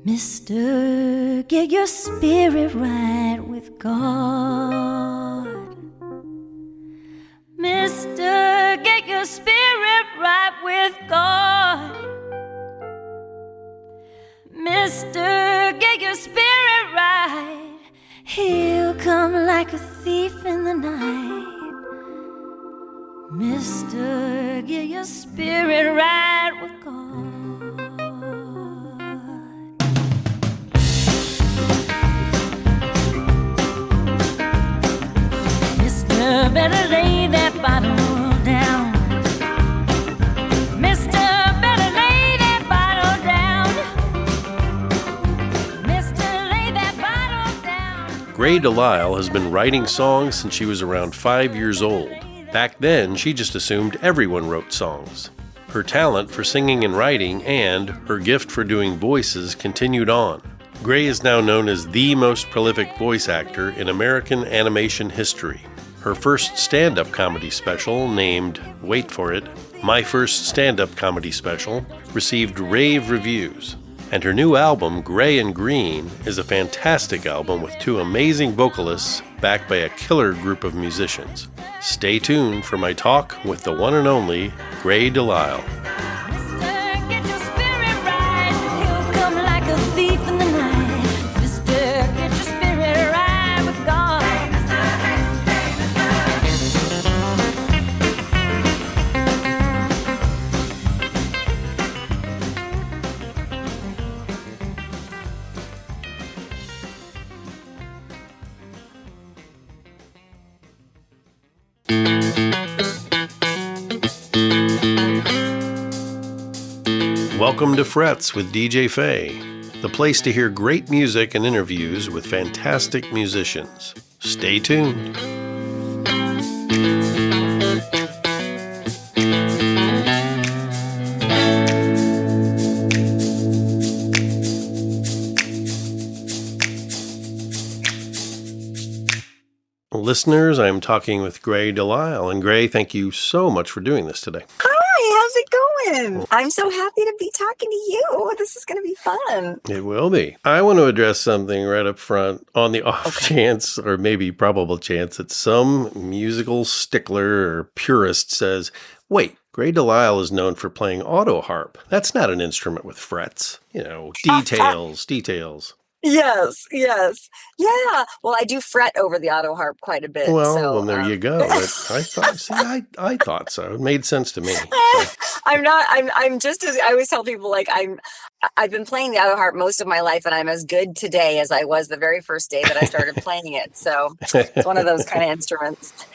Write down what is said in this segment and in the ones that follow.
Mister, get your spirit right with God. Mister, get your spirit right with God. Mister, get your spirit right. He'll come like a thief in the night. Mister, get your spirit right with God. Mister, better lay that bottle down. Mister, better lay that bottle down. Mister, lay that bottle down. Grey DeLisle has been writing songs since she was around 5 years old. Back then, she just assumed everyone wrote songs. Her talent for singing and writing and her gift for doing voices continued on. Grey is now known as the most prolific voice actor in American animation history. Her first stand-up comedy special, named, wait for it, My First Stand-Up Comedy Special, received rave reviews. And her new album, Grey Greene, is a fantastic album with two amazing vocalists backed by a killer group of musicians. Stay tuned for my talk with the one and only Grey DeLisle. Welcome to Frets with DJ Fey, the place to hear great music and interviews with fantastic musicians. Stay tuned. Listeners, I'm talking with Grey DeLisle. And Grey, thank you so much for doing this today. Hi, how's it going? I'm so happy to be talking to you. This is going to be fun. It will be. I want to address something right up front on the off chance, or maybe probable chance, that some musical stickler or purist says, wait, Grey DeLisle is known for playing auto harp. That's not an instrument with frets. You know, details. Yes. Yeah. Well, I do fret over the auto harp quite a bit. Well, there you go. I thought so. It made sense to me. So. I'm just as I always tell people, like I've been playing the auto harp most of my life, and I'm as good today as I was the very first day that I started playing it. So it's one of those kind of instruments.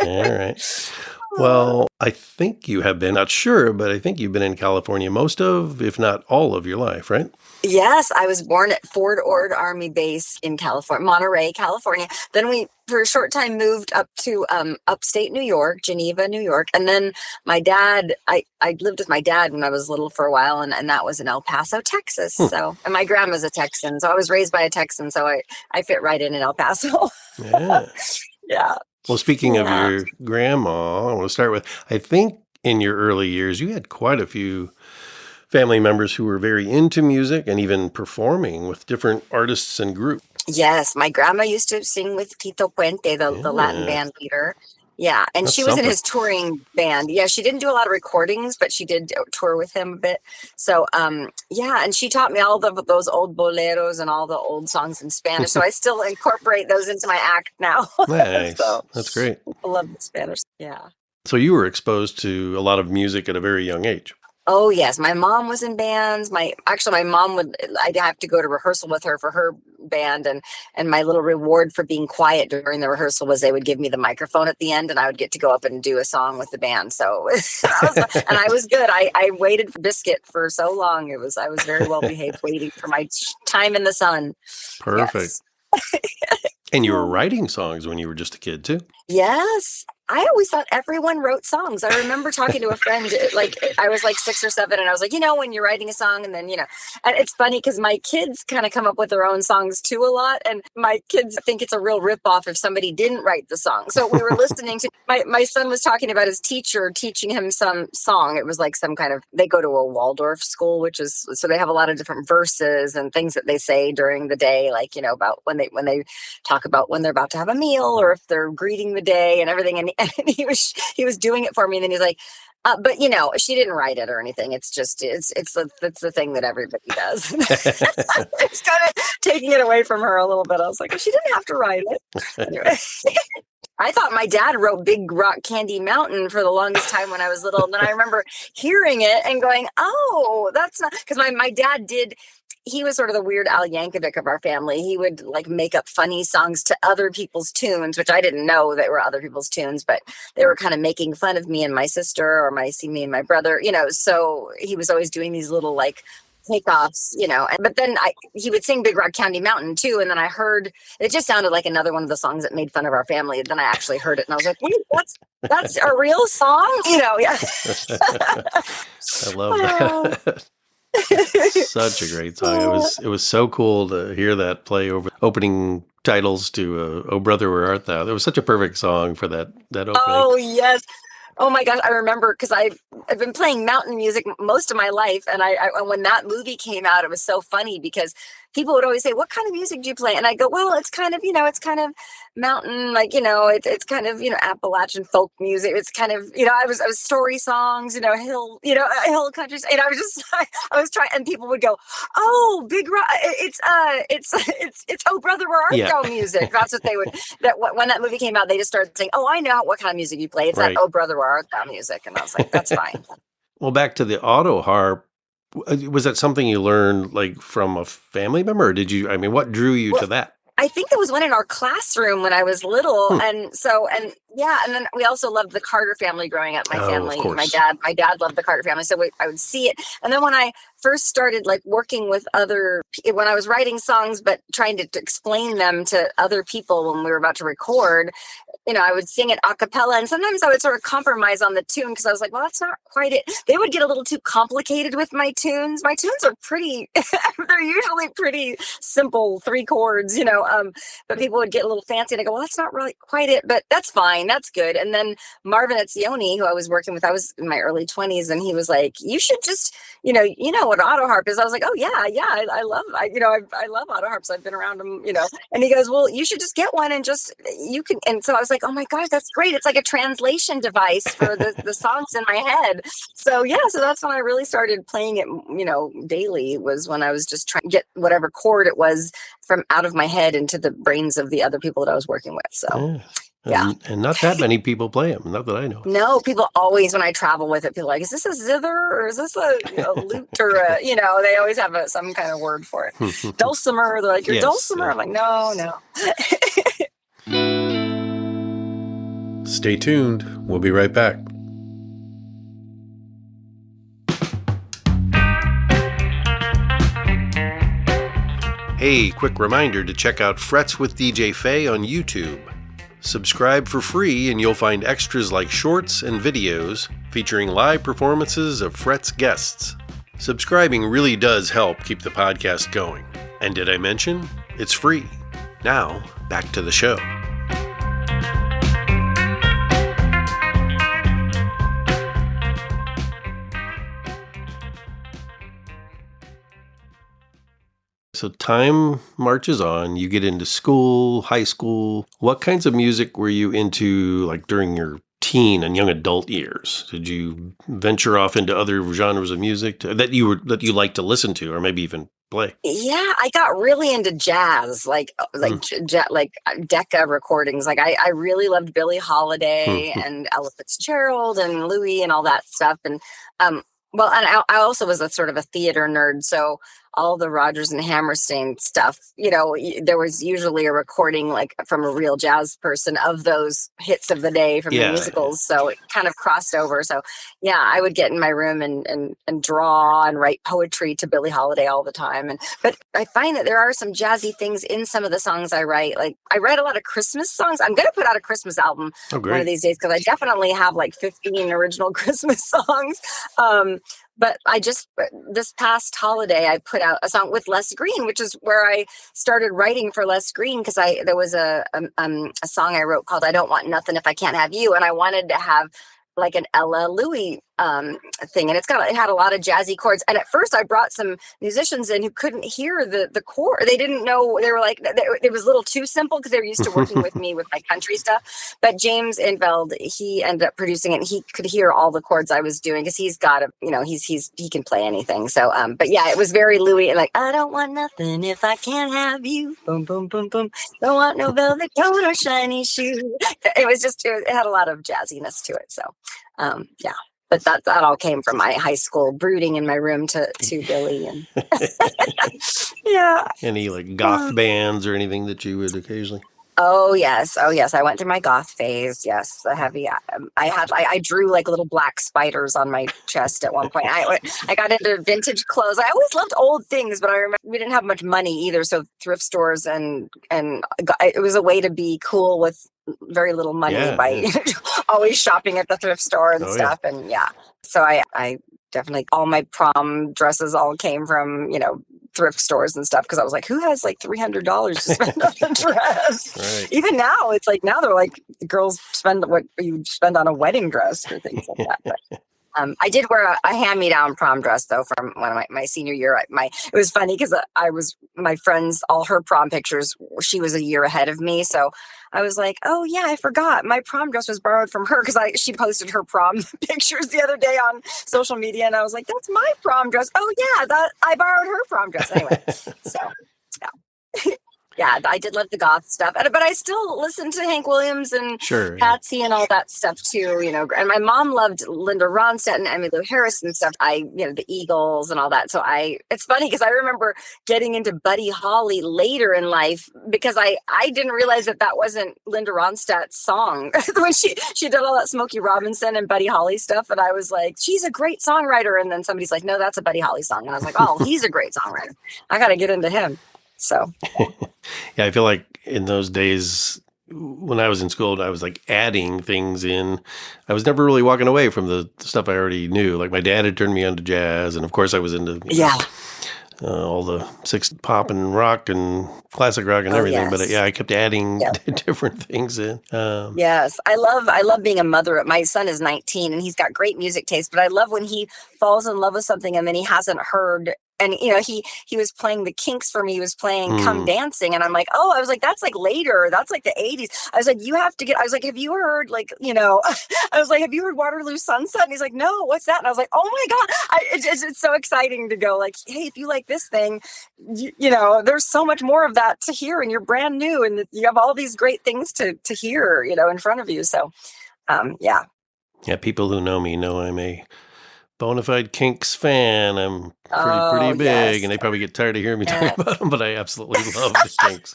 All right. Well, I think you have been, not sure, but I think you've been in California most of, if not all of your life, right? Yes, I was born at Fort Ord Army Base in California, Monterey, California. Then we, for a short time, moved up to upstate New York, Geneva, New York. And then my dad, I lived with my dad when I was little for a while, and that was in El Paso, Texas. So, and my grandma's a Texan, so I was raised by a Texan, so I fit right in El Paso. Yeah. Yeah. Well, speaking of your grandma, I want to start with, I think in your early years, you had quite a few family members who were very into music and even performing with different artists and groups. Yes, my grandma used to sing with Tito Puente, the Latin band leader. Yeah, and she was in his touring band. Yeah, she didn't do a lot of recordings, but she did tour with him a bit. So, yeah, and she taught me all of those old boleros and all the old songs in Spanish. So I still incorporate those into my act now. Nice. So, that's great. I love the Spanish. Yeah. So you were exposed to a lot of music at a very young age. Oh, yes. My mom was in bands. My mom I'd have to go to rehearsal with her for her band. And my little reward for being quiet during the rehearsal was they would give me the microphone at the end, and I would get to go up and do a song with the band. So, and I was good. I waited for Biscuit for so long. I was very well behaved waiting for my time in the sun. Perfect. Yes. And you were writing songs when you were just a kid too? Yes. I always thought everyone wrote songs. I remember talking to a friend, like I was like 6 or 7, and I was like, when you're writing a song, and then, and it's funny because my kids kind of come up with their own songs too a lot. And my kids think it's a real ripoff if somebody didn't write the song. So we were listening to, my son was talking about his teacher teaching him some song. It was like some kind of, they go to a Waldorf school, so they have a lot of different verses and things that they say during the day, like, about when they talk about when they're about to have a meal or if they're greeting the day and everything. And he was doing it for me, and then he's like, but she didn't write it or anything. It's just it's the thing that everybody does. It's kind of taking it away from her a little bit. I was like, she didn't have to write it. Anyway. I thought my dad wrote Big Rock Candy Mountain for the longest time when I was little. And then I remember hearing it and going, oh, that's not, because my dad he was sort of the Weird Al Yankovic of our family. He would like make up funny songs to other people's tunes, which I didn't know they were other people's tunes, but they were kind of making fun of me and my sister, or me and my brother, so he was always doing these little like takeoffs, but then he would sing Big Rock Candy Mountain too. And then I heard, it just sounded like another one of the songs that made fun of our family. And then I actually heard it and I was like, wait, that's a real song? Yeah. I love that. Such a great song. It was so cool to hear that play over opening titles to "Oh Brother, Where Art Thou." It was such a perfect song for that opening. Oh yes. Oh my gosh, I remember because I've been playing mountain music most of my life, and I when that movie came out, it was so funny because people would always say, "What kind of music do you play?" And I go, "Well, it's kind of mountain, like it's kind of Appalachian folk music. It's kind of I was story songs, hill country. And I was just I was trying, and people would go, "Oh, Big Rock, it's Oh Brother, Where Art Thou music." That's what they would. When that movie came out, they just started saying, "Oh, I know what kind of music you play. It's that Oh Brother, Where Art Thou music." And I was like, "That's fine." Well, back to the auto harp. Was that something you learned like from a family member, or did you? I mean, what drew you to that? I think there was one in our classroom when I was little. And then we also loved the Carter family growing up. My family, my dad loved the Carter family. So I would see it. And then when I first started like working with when I was writing songs, but trying to explain them to other people when we were about to record, I would sing it a cappella, and sometimes I would sort of compromise on the tune because I was like, well, that's not quite it. They would get a little too complicated with my tunes. My tunes are they're usually pretty simple, 3 chords, but people would get a little fancy and I go, well, that's not really quite it, but that's fine. That's good. And then Marvin Etzioni, who I was working with, I was in my early 20s, and he was like, you should just, what auto harp is. I was like, oh yeah. I love auto harps. I've been around them, and he goes, well, you should just get one and you can. And so I was like, oh my gosh, that's great. It's like a translation device for the songs in my head. So so that's when I really started playing it, daily, was when I was just trying to get whatever chord it was from out of my head into the brains of the other people that I was working with. So and not that many people play them, not that I know. No, people always, when I travel with it, people are like, is this a zither or is this a lute or they always have some kind of word for it. Dulcimer. They're like, you're dulcimer. I'm like, no. Stay tuned. We'll be right back. Hey, quick reminder to check out Frets with DJ Fey on YouTube. Subscribe for free and you'll find extras like shorts and videos featuring live performances of Frets guests. Subscribing really does help keep the podcast going. And did I mention? It's free. Now, back to the show. So time marches on, you get into school, high school. What kinds of music were you into like during your teen and young adult years? Did you venture off into other genres of music that you like to listen to or maybe even play? Yeah, I got really into jazz, like Decca recordings. Like I really loved Billie Holiday and Ella Fitzgerald and Louis and all that stuff. And Well, and I also was a sort of a theater nerd, so all the Rodgers and Hammerstein stuff, there was usually a recording like from a real jazz person of those hits of the day from the musicals. So it kind of crossed over. So yeah, I would get in my room and draw and write poetry to Billie Holiday all the time. But I find that there are some jazzy things in some of the songs I write. Like I write a lot of Christmas songs. I'm going to put out a Christmas album one of these days because I definitely have like 15 original Christmas songs. But this past holiday, I put out a song with Les Greene, which is where I started writing for Les Greene, because there was a song I wrote called "I Don't Want Nothing If I Can't Have You," and I wanted to have like an Ella Louie thing, and it had a lot of jazzy chords. And at first I brought some musicians in who couldn't hear the chord. They didn't know, they were like, it was a little too simple because they were used to working with me with my country stuff. But James Inveld, he ended up producing it, and he could hear all the chords I was doing because he's got he can play anything. So but yeah, it was very Louie, and like, I don't want nothing if I can't have you, boom boom boom boom, don't want no velvet coat or shiny shoe. It had a lot of jazziness to it. So yeah. But that all came from my high school brooding in my room to Billy. And yeah. Any like goth bands or anything that you would occasionally? Oh yes. I went through my goth phase. Yes, the heavy. I drew like little black spiders on my chest at one point. I got into vintage clothes. I always loved old things, but I remember we didn't have much money either. So thrift stores and it was a way to be cool with very little money by always shopping at the thrift store and stuff. Yeah. And yeah, so I definitely, all my prom dresses all came from, thrift stores and stuff, because I was like, who has like $300 to spend on a dress? Right. Even now, it's like, now they're like, the girls spend what you spend on a wedding dress or things like that. But I did wear a hand-me-down prom dress though from one of my senior year. It was funny because my friends, all her prom pictures, she was a year ahead of me, so I was like, oh yeah, I forgot my prom dress was borrowed from her, because she posted her prom pictures the other day on social media, and I was like, that's my prom dress. Oh yeah, I borrowed her prom dress anyway. So yeah. Yeah, I did love the goth stuff, but I still listened to Hank Williams and Patsy and all that stuff too, And my mom loved Linda Ronstadt and Emmylou Harris and stuff. The Eagles and all that. So it's funny because I remember getting into Buddy Holly later in life, because I didn't realize that wasn't Linda Ronstadt's song when she did all that Smokey Robinson and Buddy Holly stuff, and I was like, she's a great songwriter, and then somebody's like, no, that's a Buddy Holly song, and I was like, oh, he's a great songwriter. I got to get into him. So yeah, I feel like in those days when I was in school, I was like adding things in. I was never really walking away from the stuff I already knew. Like my dad had turned me on to jazz, and of course I was into all the 60s pop and rock and classic rock and everything. Yes. But I kept adding different things in. Yes, I love being a mother. My son is 19 and he's got great music taste, but I love when he falls in love with something and then he hasn't heard. And, he was playing the Kinks for me. He was playing Come Dancing. And I'm like, oh, I was like, that's like later. That's like the 80s. I was like, have you heard I was like, have you heard Waterloo Sunset? And he's like, no, what's that? And I was like, oh my God. It's so exciting to go like, hey, if you like this thing, there's so much more of that to hear, and you're brand new and you have all these great things to hear, in front of you. So, yeah. Yeah. People who know me know I'm a bona fide Kinks fan. I'm pretty big, and they probably get tired of hearing me talk about them, but I absolutely love the Kinks.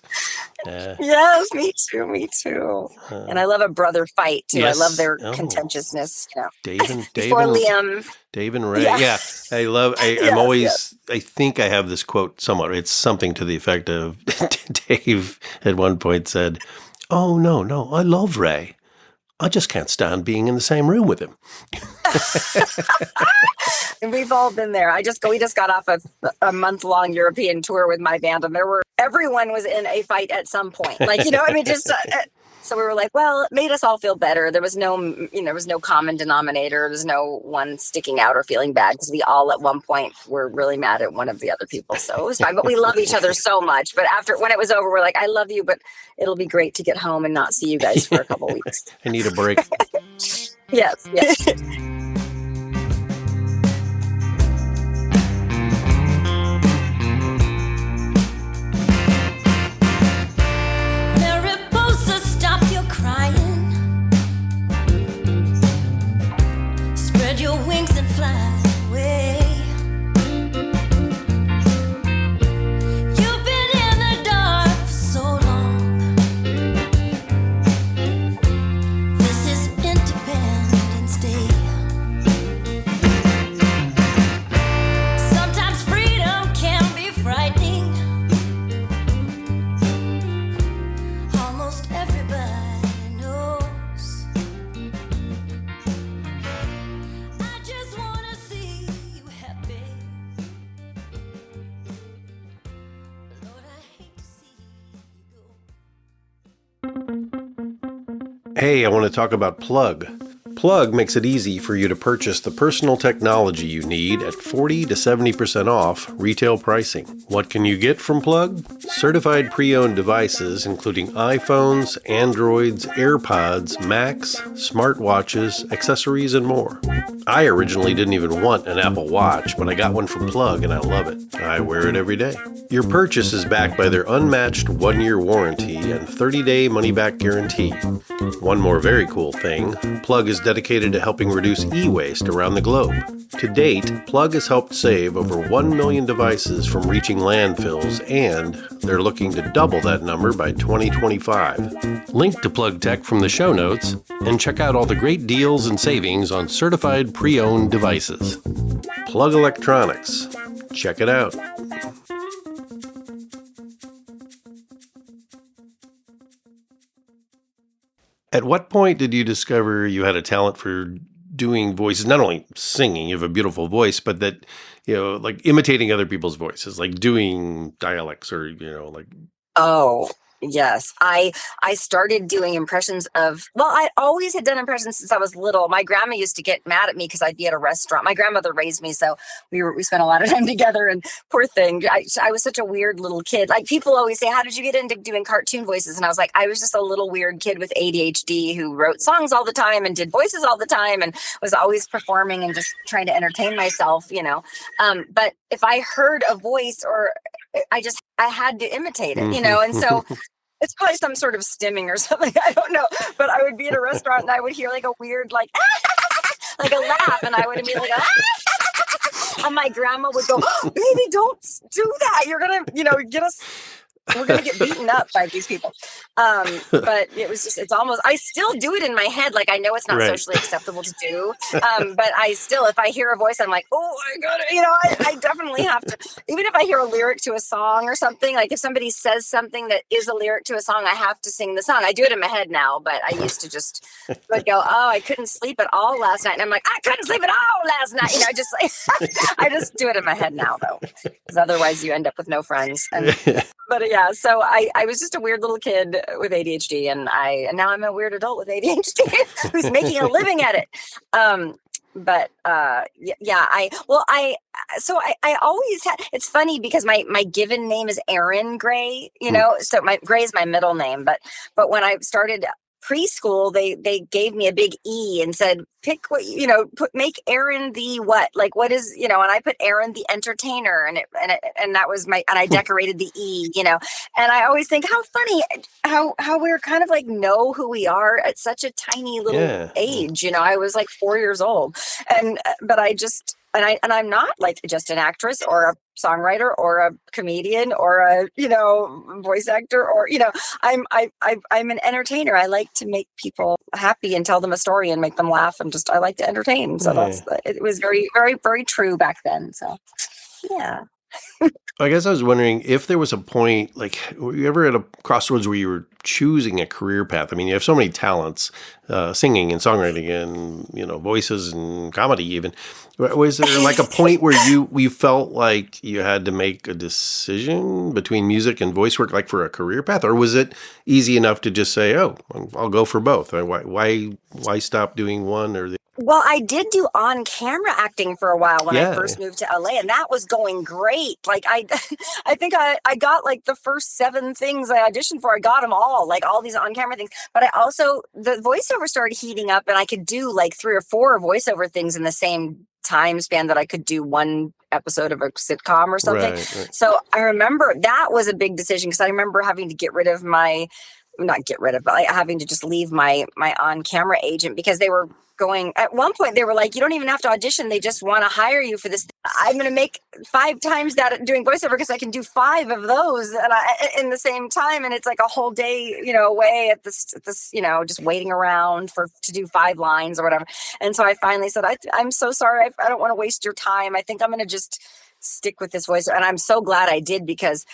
Yes, me too. And I love a brother fight too. Yes. I love their contentiousnave Before Liam. Dave and Ray. Yeah. I love, I'm always, I think I have this quote somewhat. It's something to the effect of Dave at one point said, oh, no, I love Ray. I just can't stand being in the same room with him. And we've all been there. We just got off a month-long European tour with my band, and everyone was in a fight at some point. Like, so we were like, well, it made us all feel better. There was no common denominator. There's no one sticking out or feeling bad, because we all at one point were really mad at one of the other people. So it was fine, but we love each other so much. But when it was over, we're like, I love you, but it'll be great to get home and not see you guys for a couple weeks. I need a break. Yes. Spread your wings and fly away. Hey, I want to talk about Plug. Plug makes it easy for you to purchase the personal technology you need at 40 to 70% off retail pricing. What can you get from Plug? Certified pre-owned devices including iPhones, Androids, AirPods, Macs, smartwatches, accessories, and more. I originally didn't even want an Apple Watch, but I got one from Plug and I love it. I wear it every day. Your purchase is backed by their unmatched 1-year warranty and 30-day money-back guarantee. One more very cool thing, Plug is dedicated to helping reduce e-waste around the globe. To date, Plug has helped save over 1 million devices from reaching landfills, and they're looking to double that number by 2025. Link to Plug Tech from the show notes, and check out all the great deals and savings on certified pre-owned devices. Plug Electronics. Check it out. At what point did you discover you had a talent for doing voices, not only singing, you have a beautiful voice, but that, like imitating other people's voices, like doing dialects or, like. Oh, yes. I started doing impressions of, well, I always had done impressions since I was little. My grandma used to get mad at me because I'd be at a restaurant. My grandmother raised me, so we spent a lot of time together, and poor thing, I was such a weird little kid. Like, people always say, how did you get into doing cartoon voices? And I was like, I was just a little weird kid with ADHD who wrote songs all the time and did voices all the time and was always performing and just trying to entertain myself, But if I heard a voice or I had to imitate it, and so it's probably some sort of stimming or something. I don't know. But I would be at a restaurant and I would hear like a weird, like a laugh, and I would be like, and my grandma would go, baby, don't do that. You're going to, get us. We're going to get beaten up by these people. But it was just, it's almost, I still do it in my head. Like, I know it's not socially acceptable to do. But I still, if I hear a voice, I'm like, oh, I got it. I definitely have to, even if I hear a lyric to a song or something, like if somebody says something that is a lyric to a song, I have to sing the song. I do it in my head now, but I used to just would go, oh, I couldn't sleep at all last night. And I'm like, I couldn't sleep at all last night. Just like, I just do it in my head now though, because otherwise you end up with no friends. But yeah, so I was just a weird little kid with ADHD, and now I'm a weird adult with ADHD who's making a living at it. I always had, it's funny because my given name is Erin Grey, so my Grey is my middle name, but when I started preschool, they gave me a big E and said, pick what, make Erin the what, like what is, and I put Erin the entertainer, and that was and I decorated the E, and I always think how funny how we're kind of like know who we are at such a tiny little age. I was like 4 years old, but I just, and I'm not like just an actress or a songwriter or a comedian or a voice actor or I'm an entertainer. I like to make people happy and tell them a story and make them laugh, and I like to entertain. So it was very, very, very true back then. So yeah. I guess I was wondering if there was a point, like, were you ever at a crossroads where you were choosing a career path? I mean, you have so many talents, singing and songwriting and, voices and comedy even. Was there like a point where you felt like you had to make a decision between music and voice work, like for a career path? Or was it easy enough to just say, oh, I'll go for both? Why stop doing one or the Well, I did do on-camera acting for a while when I first moved to LA, and that was going great. Like I think I got like the first 7 things I auditioned for. I got them all, like all these on-camera things. But I also, the voiceover started heating up, and I could do like 3 or 4 voiceover things in the same time span that I could do one episode of a sitcom or something. Right. So I remember that was a big decision, because I remember having to get rid of but like having to just leave my on-camera agent, because they were going, at one point they were like, you don't even have to audition, they just want to hire you for this. I'm going to make 5 times that doing voiceover, because I can do 5 of those in the same time, and it's like a whole day away at this just waiting around to do 5 lines or whatever. And so I finally said, I'm so sorry, I don't want to waste your time. I think I'm going to just stick with this voice. And I'm so glad I did, because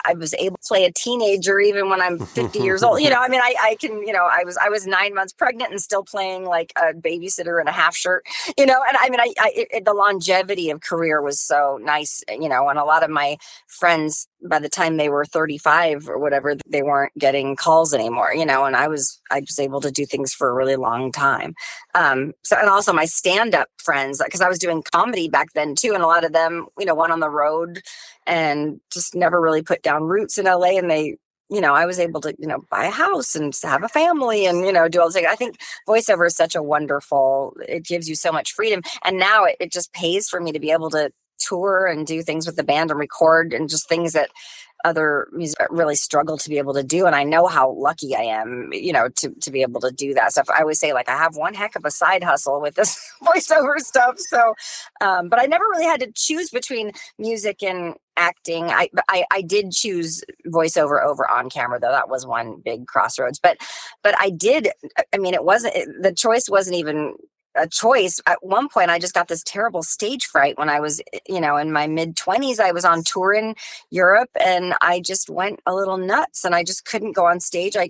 I was able to play a teenager even when I'm 50 years old. I mean, I can, I was 9 months pregnant and still playing like a babysitter in a half shirt, and I mean, the longevity of career was so nice, and a lot of my friends, by the time they were 35 or whatever, they weren't getting calls anymore, and I was able to do things for a really long time. And also my stand-up friends, because I was doing comedy back then too, and a lot of them, went on the road and just never really put down roots in LA, and they, I was able to, buy a house and have a family and, do all those things. I think voiceover is such a wonderful, it gives you so much freedom. And now it just pays for me to be able to tour and do things with the band and record and just things that other music really struggle to be able to do. And I know how lucky I am, to be able to do that stuff. I always say, like, I have one heck of a side hustle with this voiceover stuff. So, but I never really had to choose between music and acting. I did choose voiceover over on camera, though. That was one big crossroads. But I did, I mean, the choice wasn't even a choice. At one point, I just got this terrible stage fright when I was, in my mid-20s. I was on tour in Europe and I just went a little nuts and I just couldn't go on stage. I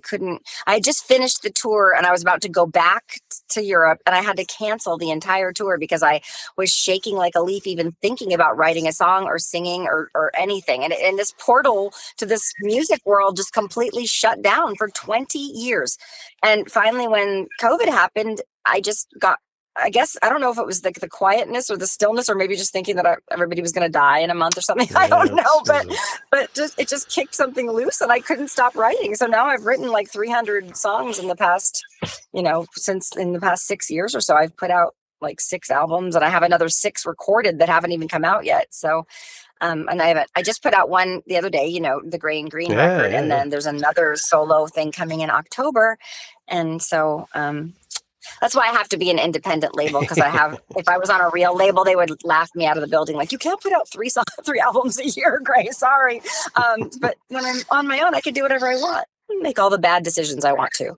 just finished the tour and I was about to go back to Europe and I had to cancel the entire tour because I was shaking like a leaf, even thinking about writing a song or singing or anything. And this portal to this music world just completely shut down for 20 years. And finally, when COVID happened, I just got, I guess, I don't know if it was the quietness or the stillness, or maybe just thinking that everybody was going to die in a month or something. Yeah, I don't know, but it just kicked something loose and I couldn't stop writing. So now I've written like 300 songs in the past, since in the past 6 years or so. I've put out like 6 albums and I have another 6 recorded that haven't even come out yet. So, and I just put out one the other day, the Grey Greene record. And then there's another solo thing coming in October. And so, that's why I have to be an independent label, because if I was on a real label, they would laugh me out of the building. Like, you can't put out 3 albums a year, Grey. Sorry. But when I'm on my own, I can do whatever I want. Make all the bad decisions I want to.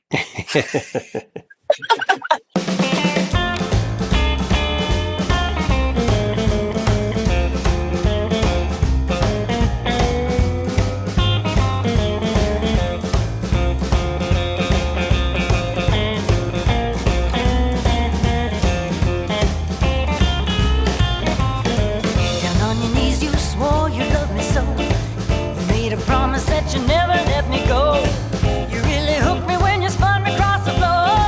That you never let me go. You really hooked me when you spun me across the floor.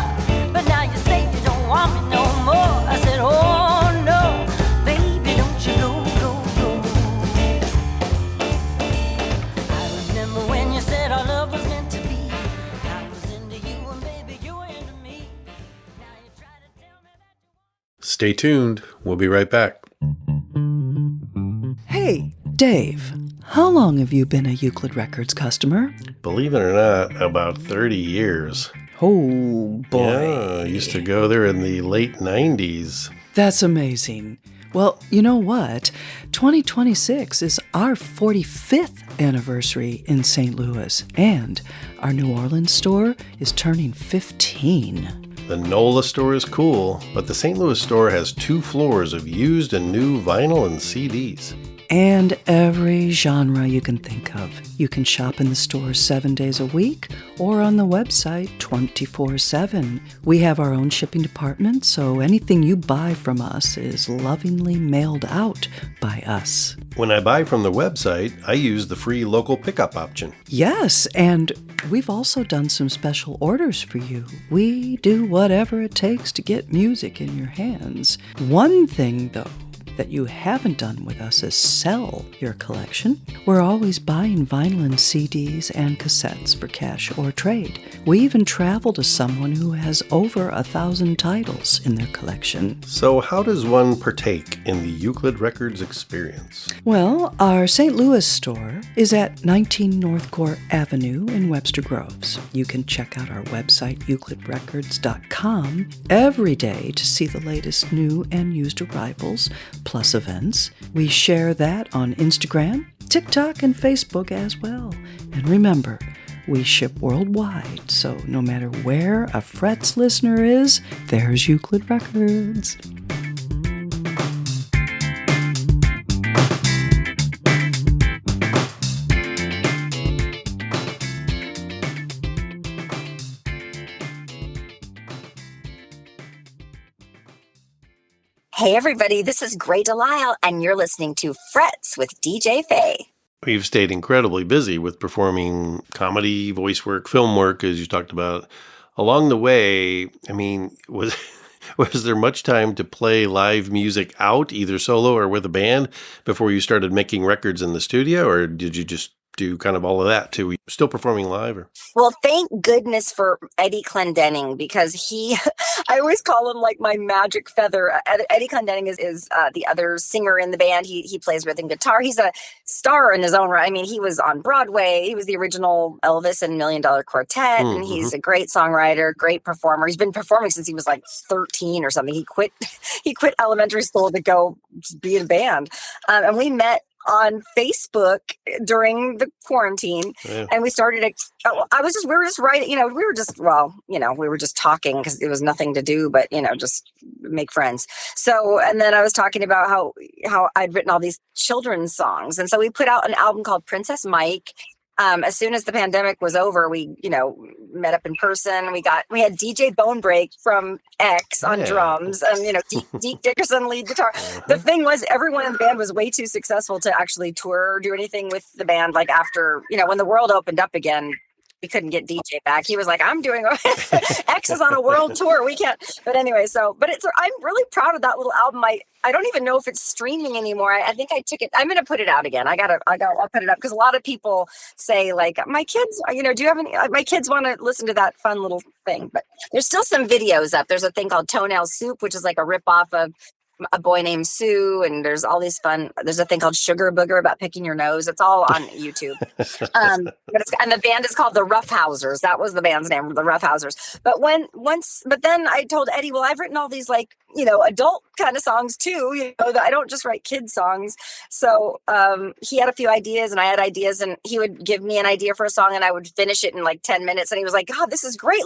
But now you say you don't want me no more. I said, oh no, baby, don't you go. I remember when you said our love was meant to be. I was into you and baby, you were into me. Now you try to tell me that. Stay tuned. We'll be right back. Hey, Dave. How long have you been a Euclid Records customer? Believe it or not, about 30 years. Oh, boy. Yeah, I used to go there in the late 90s. That's amazing. Well, you know what? 2026 is our 45th anniversary in St. Louis, and our New Orleans store is turning 15. The NOLA store is cool, but the St. Louis store has 2 floors of used and new vinyl and CDs. And every genre you can think of. You can shop in the store 7 days a week or on the website 24/7. We have our own shipping department, so anything you buy from us is lovingly mailed out by us. When I buy from the website, I use the free local pickup option. Yes, and we've also done some special orders for you. We do whatever it takes to get music in your hands. One thing, though, that you haven't done with us is sell your collection. We're always buying vinyl and CDs and cassettes for cash or trade. We even travel to someone who has over 1,000 titles in their collection. So how does one partake in the Euclid Records experience? Well, our St. Louis store is at 19 North Court Avenue in Webster Groves. You can check out our website, euclidrecords.com, every day to see the latest new and used arrivals, plus events. We share that on Instagram, TikTok, and Facebook as well. And remember, we ship worldwide, so no matter where a Frets listener is, there's Euclid Records. Hey, everybody, this is Grey DeLisle, and you're listening to Frets with DJ Fey. You've stayed incredibly busy with performing comedy, voice work, film work, as you talked about. Along the way, I mean, was there much time to play live music out, either solo or with a band, before you started making records in the studio, or did you just do kind of all of that too? Were you still performing live? Or? Well, thank goodness for Eddie Clendenning, because I always call him like my magic feather. Eddie Clendenning is the other singer in the band. He plays rhythm guitar. He's a star in his own right. I mean, he was on Broadway. He was the original Elvis and $1 Million Quartet. And he's a great songwriter, great performer. He's been performing since he was like 13 or something. He quit elementary school to go be in a band. And we met on Facebook during the quarantine, and we started we were just writing, we were just talking because there was nothing to do but, just make friends. So, and then I was talking about how I'd written all these children's songs. And so we put out an album called Princess Mike. As soon as the pandemic was over, we, met up in person. We had DJ Bonebreak from X on drums, and, Deke Dickerson lead guitar. The thing was, everyone in the band was way too successful to actually tour or do anything with the band. Like after, when the world opened up again, we couldn't get DJ back. He was like, I'm doing X is on a world tour. We can't. But anyway, I'm really proud of that little album. I don't even know if it's streaming anymore. I think I took it. I'm going to put it out again. I'll put it up because a lot of people say like, my kids, do you have any, my kids want to listen to that fun little thing, but there's still some videos up. There's a thing called Toenail Soup, which is like a rip off of A Boy Named Sue, and there's all these there's a thing called Sugar Booger about picking your nose. It's all on YouTube. And the band is called the Roughhousers. That was the band's name, the Roughhousers. But then I told Eddie, well, I've written all these adult kind of songs too, that I don't just write kids songs. So he had a few ideas and I had ideas, and he would give me an idea for a song and I would finish it in like 10 minutes. And he was like, God, this is great.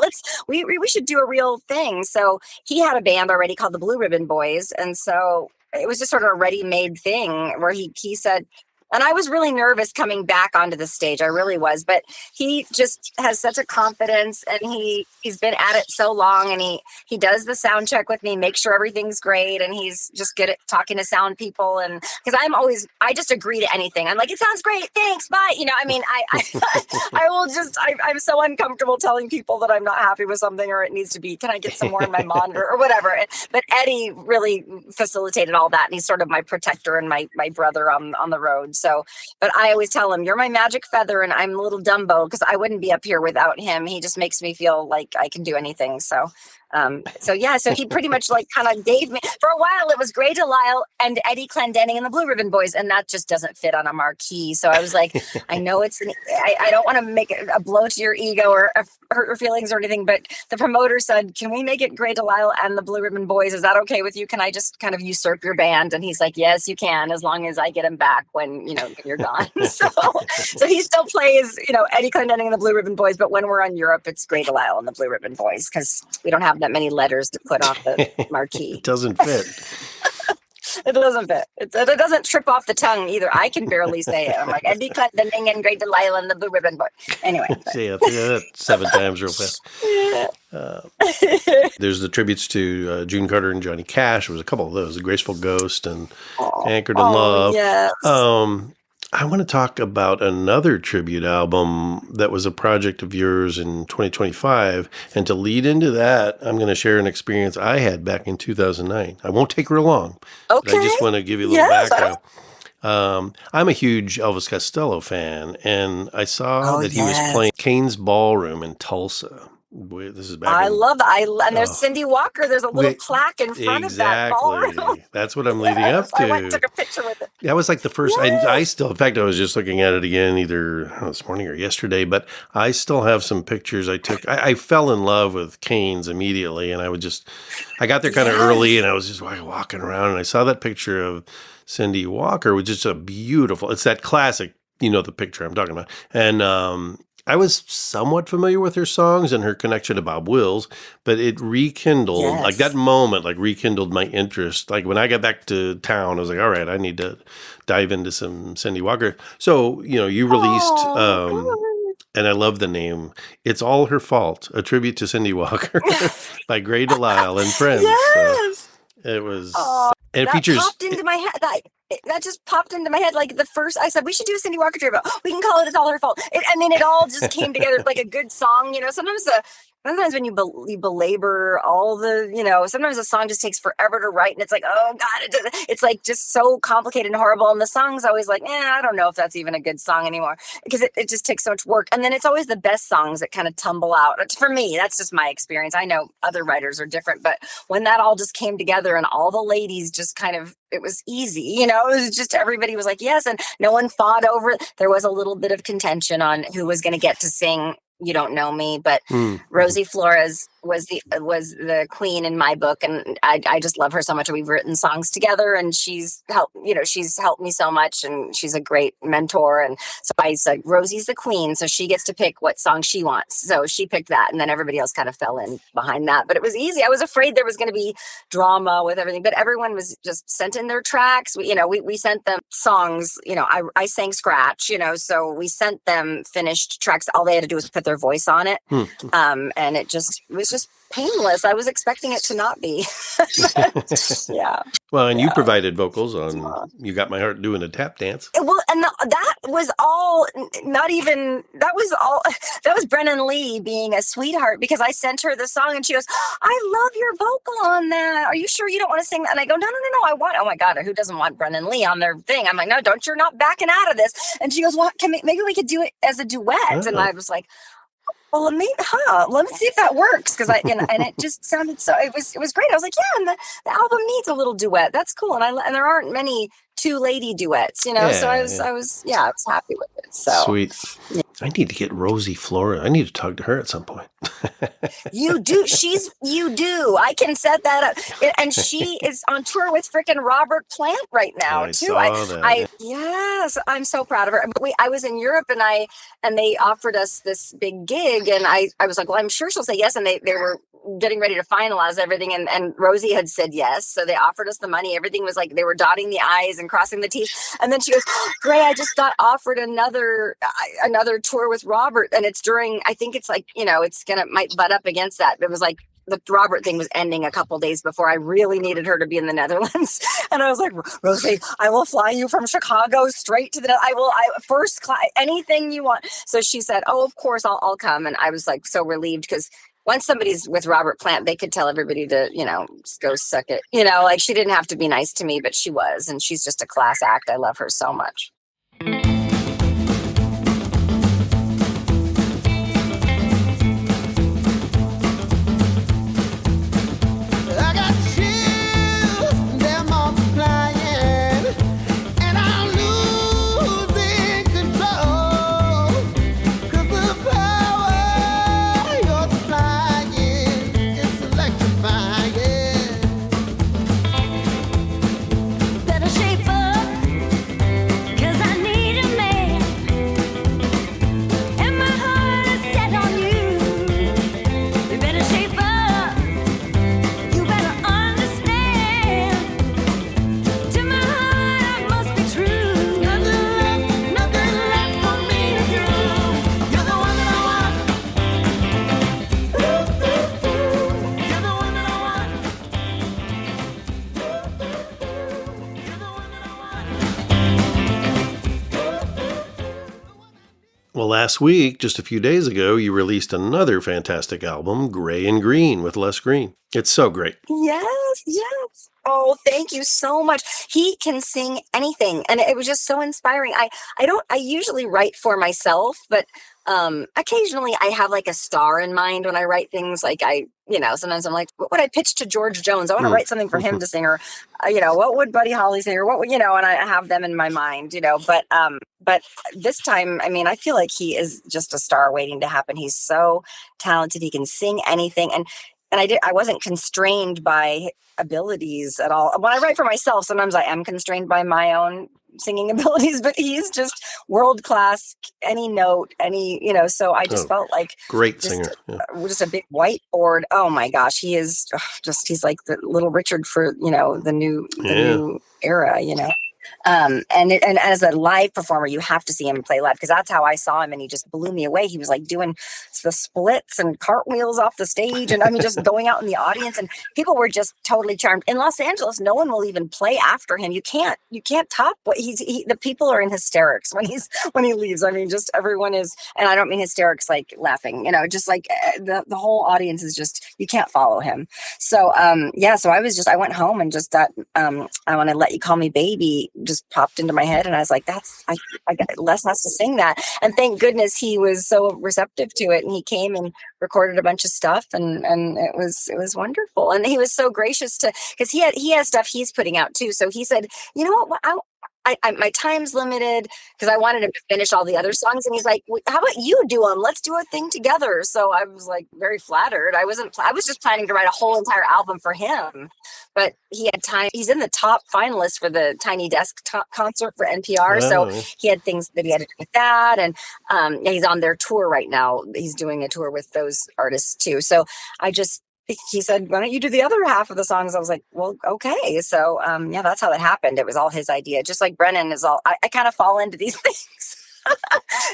We should do a real thing. So he had a band already called the Blue Ribbon Boys. And so it was just sort of a ready-made thing where he said, and I was really nervous coming back onto the stage. I really was, but he just has such a confidence, and he's been at it so long, and he does the sound check with me, make sure everything's great, and he's just good at talking to sound people. And because I just agree to anything. I'm like, it sounds great, thanks, bye. I'm so uncomfortable telling people that I'm not happy with something or it needs to be, can I get some more in my monitor or whatever. But Eddie really facilitated all that, and he's sort of my protector and my brother on the road. So, but I always tell him, you're my magic feather, and I'm a little Dumbo because I wouldn't be up here without him. He just makes me feel like I can do anything. So he pretty much kind of gave me, for a while it was Grey DeLisle and Eddie Clendenning and the Blue Ribbon Boys, and that just doesn't fit on a marquee. So I was like, I know I don't want to make it a blow to your ego or hurt your feelings or anything, but the promoter said, can we make it Grey DeLisle and the Blue Ribbon Boys? Is that okay with you? Can I just kind of usurp your band? And he's like, yes, you can, as long as I get him back when you're gone. So he still plays, Eddie Clendenning and the Blue Ribbon Boys, but when we're on Europe, it's Grey DeLisle and the Blue Ribbon Boys, because we don't have that many letters to put off the marquee. It doesn't fit. It doesn't fit. It doesn't trip off the tongue either. I can barely say it. I'm like, Eddie Clendenning and Grey DeLisle and the Blue Ribbon Boy. Anyway. Say that 7 times real fast. There's the tributes to June Carter and Johnny Cash. There was a couple of those, The Graceful Ghost and Anchored in Love. Yes. I want to talk about another tribute album that was a project of yours in 2025. And to lead into that, I'm going to share an experience I had back in 2009. I won't take real long. Okay. But I just want to give you a little background. I'm a huge Elvis Costello fan, and I saw that he was playing Kane's Ballroom in Tulsa. This is back. I love that. And there's Cindy Walker. There's a little plaque in front of that ballroom. That's what I'm leading up to. I went and took a picture with it. That was like the first. I still, in fact, I was just looking at it again either this morning or yesterday, but I still have some pictures I took. I fell in love with Kane's immediately, and I got there kind of early, and I was just walking around, and I saw that picture of Cindy Walker, which is just a beautiful. It's that classic, the picture I'm talking about, and I was somewhat familiar with her songs and her connection to Bob Wills, but it rekindled, like that moment, rekindled my interest. Like when I got back to town, I was like, all right, I need to dive into some Cindy Walker. So, you released, and I love the name, It's All Her Fault, a tribute to Cindy Walker by Grey DeLisle and Friends. Yes. It was, Oh, and it that features, popped into my head. That just popped into my head. Like the first, I said we should do a Cindy Walker tribute. We can call it "It's All Her Fault." It all just came together like a good song. Sometimes when you belabor all the, sometimes a song just takes forever to write, and it's like, oh God, it's like just so complicated and horrible. And the song's always like, I don't know if that's even a good song anymore because it just takes so much work. And then it's always the best songs that kind of tumble out. For me, that's just my experience. I know other writers are different, but when that all just came together and all the ladies just kind of, it was easy, it was just everybody was like, yes, and no one fought over it. There was a little bit of contention on who was going to get to sing "You Don't Know Me," but Rosie Flores was the queen in my book, and I just love her so much. We've written songs together, and she's helped me so much, and she's a great mentor. And so I said, Rosie's the queen, so she gets to pick what song she wants. So she picked that, and then everybody else kind of fell in behind that. But it was easy. I was afraid there was going to be drama with everything, but everyone was just sent in their tracks. We sent them songs. I sang scratch. So we sent them finished tracks. All they had to do was put their voice on it, and it was just painless. I was expecting it to not be. Yeah. Well, and you provided vocals on "You Got My Heart Doing a Tap Dance." Well, and that was all. Not even that was all. That was Brennan Lee being a sweetheart because I sent her the song and she goes, "I love your vocal on that. Are you sure you don't want to sing that?" And I go, "No. I want. Oh my God, who doesn't want Brennan Lee on their thing?" I'm like, "No, don't. You're not backing out of this." And she goes, "Well, maybe we could do it as a duet." Oh. And I was like, well, let me see if that works because and it just sounded so. It was great. I was like, yeah, and the album needs a little duet. That's cool, and there aren't many two lady duets, Yeah, so I was happy with it. So sweet. Yeah. I need to get Rosie Flora. I need to talk to her at some point. You do. You do. I can set that up. And she is on tour with frickin' Robert Plant right now, too. Yes, I'm so proud of her. But I was in Europe and they offered us this big gig and I was like, well, I'm sure she'll say yes. And they were getting ready to finalize everything. And Rosie had said yes. So they offered us the money. Everything was like, they were dotting the I's and crossing the T's. And then she goes, Gray, I just got offered another tour with Robert. And it's during, I think it's like, might butt up against that. It was like the Robert thing was ending a couple days before I really needed her to be in the Netherlands. And I was like, Rosie, I will fly you from Chicago straight to first class, anything you want. So she said, oh, of course I'll come. And I was like, so relieved because once somebody's with Robert Plant, they could tell everybody to, just go suck it. Like she didn't have to be nice to me, but she was. And she's just a class act. I love her so much. Well, last week, just a few days ago, you released another fantastic album, Grey Greene with Les Greene. It's so great. Yes. Oh, thank you so much. He can sing anything. And it was just so inspiring. I usually write for myself, but occasionally I have like a star in mind when I write things. Like sometimes I'm like, what would I pitch to George Jones? I want to write something for him to sing, or what would Buddy Holly sing, or what would, and I have them in my mind, but this time, I feel like he is just a star waiting to happen. He's so talented. He can sing anything. And I wasn't constrained by abilities at all. When I write for myself, sometimes I am constrained by my own singing abilities, but he's just world class, any note, so I just felt like great singer. Just a big whiteboard. Oh my gosh. He is he's like the little Richard for, the new era, And as a live performer, you have to see him play live, because that's how I saw him, and he just blew me away. He was like doing the splits and cartwheels off the stage, and I mean, just going out in the audience, and people were just totally charmed. In Los Angeles, no one will even play after him. You can't top what the people are in hysterics when he leaves. I mean, just everyone is, and I don't mean hysterics like laughing, just like the whole audience is just, you can't follow him. So so I went home and just that I Want to Let You Call Me Baby just popped into my head, and I was like, I got Les has to sing that. And thank goodness he was so receptive to it, and he came and recorded a bunch of stuff, and it was wonderful. And he was so gracious because he has stuff he's putting out too. So he said, you know what, my time's limited, because I wanted him to finish all the other songs. And he's like, how about you do them? Let's do a thing together. So I was like very flattered. I was just planning to write a whole entire album for him, but he had time. He's in the top finalist for the Tiny Desk concert for NPR. Wow. So he had things that he had to do with that. And he's on their tour right now. He's doing a tour with those artists too. So he said, why don't you do the other half of the songs? I was like, well, okay. So, that's how that happened. It was all his idea. Just like Brennan is all, I kind of fall into these things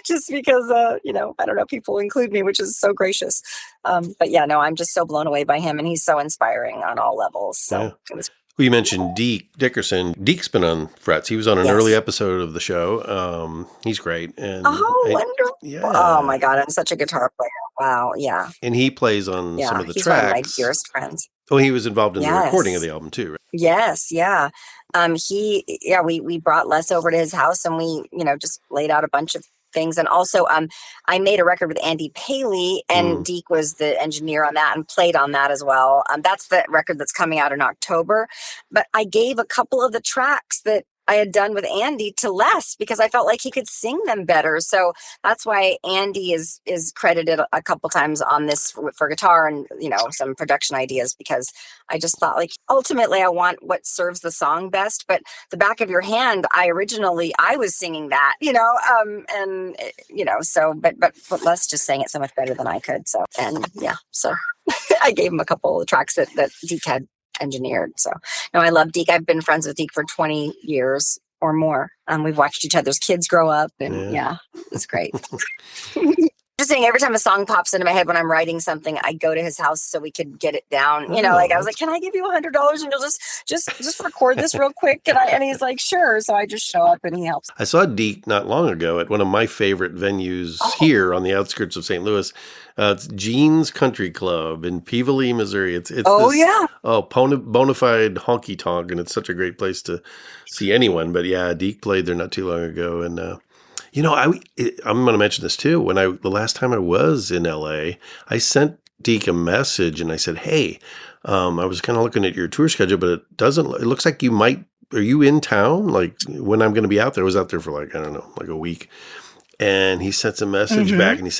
just because, I don't know, people include me, which is so gracious. But yeah, no, I'm just so blown away by him, and he's so inspiring on all levels. So It was. Well, you mentioned Deke Dickerson. Deke's been on Frets. He was on an early episode of the show. He's great. And Wonderful. Yeah. Oh my God. I'm such a guitar player. Wow. Yeah. And he plays on some of the he's tracks. One of my dearest friends. Oh, he was involved in the recording of the album too, right? Yes. Yeah. We brought Les over to his house, and we, just laid out a bunch of things. And also, I made a record with Andy Paley, and Deke was the engineer on that and played on that as well. That's the record that's coming out in October. But I gave a couple of the tracks that I had done with Andy to Les, because I felt like he could sing them better. So that's why Andy is credited a couple times on this for guitar and, some production ideas, because I just thought, like, ultimately I want what serves the song best. But The Back of Your Hand, I was singing that, but Les just sang it so much better than I could. So, so I gave him a couple of tracks that Deke had engineered. So no, I love Deke. I've been friends with Deke for 20 years or more. We've watched each other's kids grow up, and it's great. Just saying, every time a song pops into my head when I'm writing something, I go to his house so we could get it down. I was like, can I give you $100 and you'll just record this real quick? And he's like, sure. So I just show up and he helps. I saw Deke not long ago at one of my favorite venues here on the outskirts of St. Louis. It's Gene's Country Club in Peevely, Missouri. It's bona fide honky tonk, and it's such a great place to see anyone. But yeah, Deke played there not too long ago, and I'm going to mention this too. The last time I was in LA, I sent Deke a message and I said, hey, I was kind of looking at your tour schedule, but it looks like are you in town? Like, when I'm going to be out there? I was out there for like a week. And he sent a message back, and he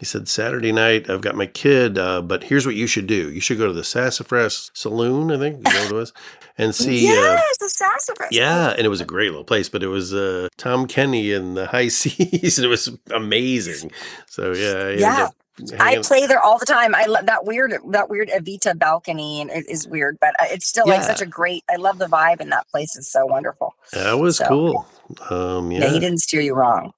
said, Saturday night, I've got my kid, but here's what you should do. You should go to the Sassafras Saloon, I think, is what it was, and see. Yes, the Sassafras. Yeah, and it was a great little place, but it was Tom Kenny and the High Seas, and it was amazing. So, yeah. I play there all the time. I love that weird Evita balcony, and it is weird, but it's still like such a great, I love the vibe, and that place is so wonderful. That was cool. He didn't steer you wrong.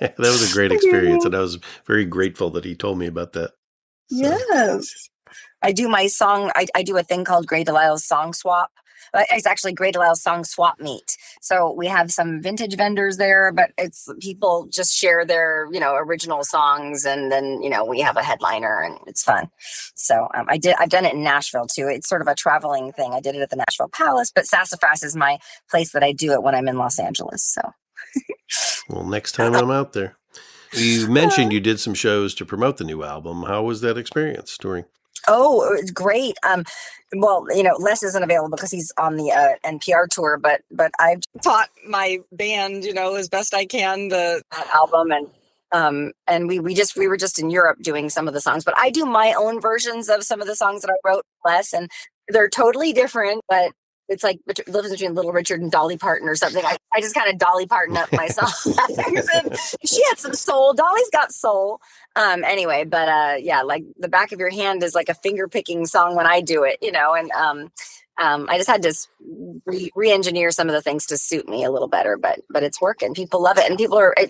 That was a great experience, and I was very grateful that he told me about that. So. Yes. I do my song. I do a thing called Grey DeLisle's Song Swap. It's actually Grey DeLisle's Song Swap Meet. So we have some vintage vendors there, but it's people just share their, original songs, and then, we have a headliner, and it's fun. So I've done it in Nashville too. It's sort of a traveling thing. I did it at the Nashville Palace, but Sassafras is my place that I do it when I'm in Los Angeles. So. Well, next time I'm out there. You mentioned you did some shows to promote the new album. How was that experience touring? Oh, it's great. Les isn't available because he's on the NPR tour, but I've taught my band, as best I can, that album, and we were just in Europe doing some of the songs, but I do my own versions of some of the songs that I wrote Les, and they're totally different, but it's like lives between Little Richard and Dolly Parton or something. I just kind of Dolly Parton up my song. She had some soul. Dolly's got soul. Anyway, but like The Back of Your Hand is like a finger picking song when I do it, and I just had to re-engineer some of the things to suit me a little better, but it's working. People love it, and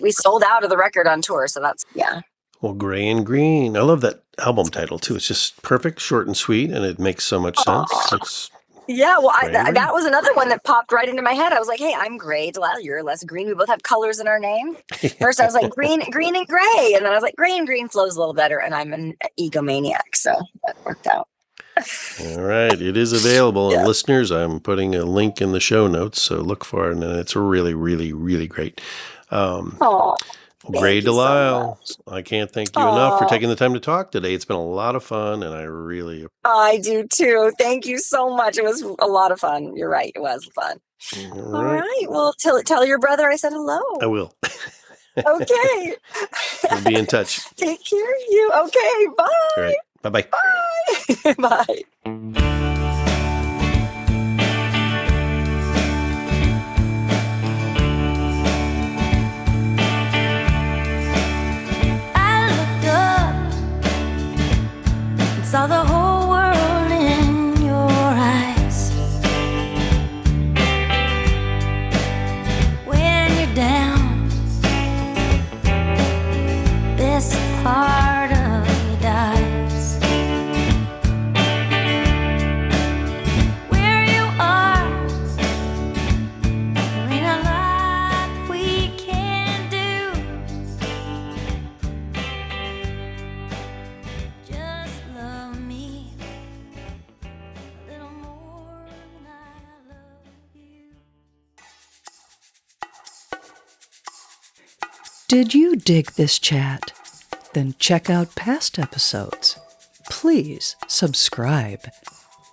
we sold out of the record on tour, so that's yeah. Well, Grey and Greene. I love that album title too. It's just perfect, short and sweet, and it makes so much sense. It's yeah, well, Grey and that was another one that popped right into my head. I was like, hey, I'm Grey DeLisle, you're Les Greene. We both have colors in our name. First, I was like, green and gray. And then I was like, Grey and Greene flows a little better. And I'm an egomaniac. So that worked out. All right. It is available. And listeners, I'm putting a link in the show notes. So look for it. And it's really, really, really great. Grey DeLisle, so I can't thank you enough for taking the time to talk today. It's been a lot of fun, and I do too. Thank you so much. It was a lot of fun. You're right. It was fun. All right. Well, tell your brother I said hello. I will. Okay. We'll be in touch. Take care of you. Okay. Bye. All right. Bye-bye. Bye. Bye. Saw the whole world in your eyes. When you're down, this part of you dies. Where you are, there ain't a lot we can do. Just love me a little more than I love you. Did you dig this chat? Then check out past episodes. Please subscribe,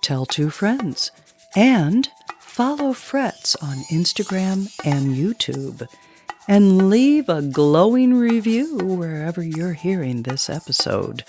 tell 2 friends, and follow Frets on Instagram and YouTube. And leave a glowing review wherever you're hearing this episode.